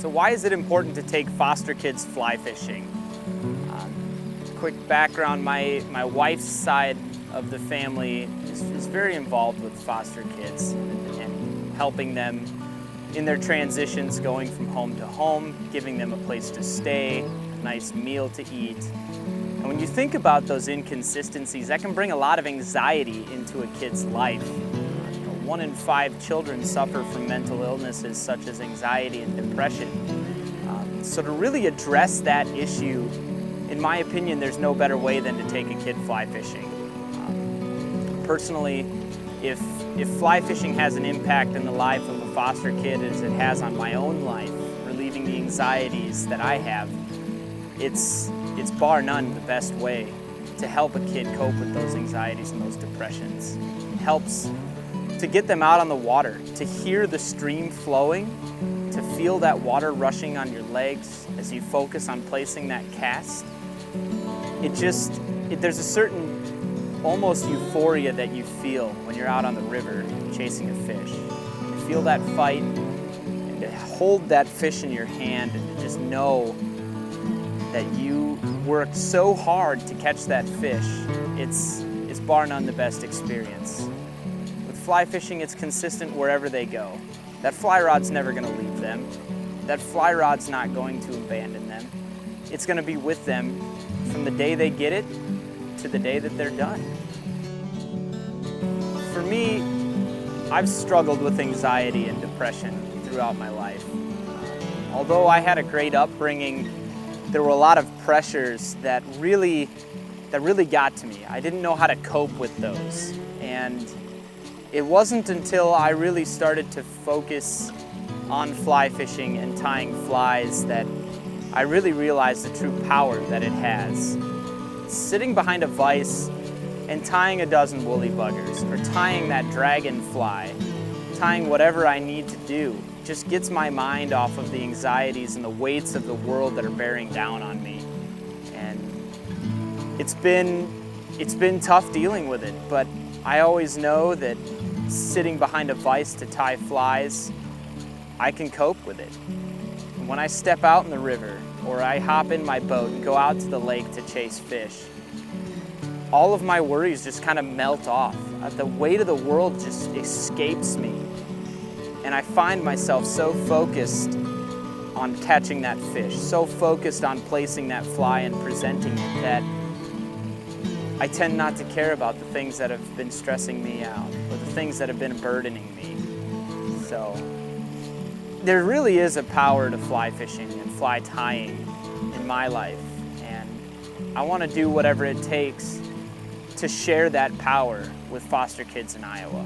So why is it important to take foster kids fly fishing? Quick background, my wife's side of the family is very involved with foster kids and helping them in their transitions, going from home to home, giving them a place to stay, a nice meal to eat. And when you think about those inconsistencies, that can bring a lot of anxiety into a kid's life. 1 in 5 children suffer from mental illnesses such as anxiety and depression. So to really address that issue, in my opinion, there's no better way than to take a kid fly fishing. Personally, if fly fishing has an impact in the life of a foster kid as it has on my own life, relieving the anxieties that I have, it's bar none the best way to help a kid cope with those anxieties and those depressions. It helps to get them out on the water, to hear the stream flowing, to feel that water rushing on your legs as you focus on placing that cast. There's a certain almost euphoria that you feel when you're out on the river chasing a fish. You feel that fight, and to hold that fish in your hand and to just know that you worked so hard to catch that fish, it's bar none the best experience. Fly fishing, it's consistent wherever they go. That fly rod's never going to leave them. That fly rod's not going to abandon them. It's going to be with them from the day they get it to the day that they're done. For me, I've struggled with anxiety and depression throughout my life. Although I had a great upbringing, there were a lot of pressures that really got to me. I didn't know how to cope with those. And it wasn't until I really started to focus on fly fishing and tying flies that I really realized the true power that it has. Sitting behind a vise and tying a dozen woolly buggers, or tying that dragonfly, tying whatever I need to do, just gets my mind off of the anxieties and the weights of the world that are bearing down on me. And it's been tough dealing with it, but I always know that sitting behind a vise to tie flies, I can cope with it. And when I step out in the river, or I hop in my boat and go out to the lake to chase fish, all of my worries just kind of melt off. The weight of the world just escapes me. And I find myself so focused on catching that fish, so focused on placing that fly and presenting it, that I tend not to care about the things that have been stressing me out or the things that have been burdening me. So there really is a power to fly fishing and fly tying in my life, and I want to do whatever it takes to share that power with foster kids in Iowa.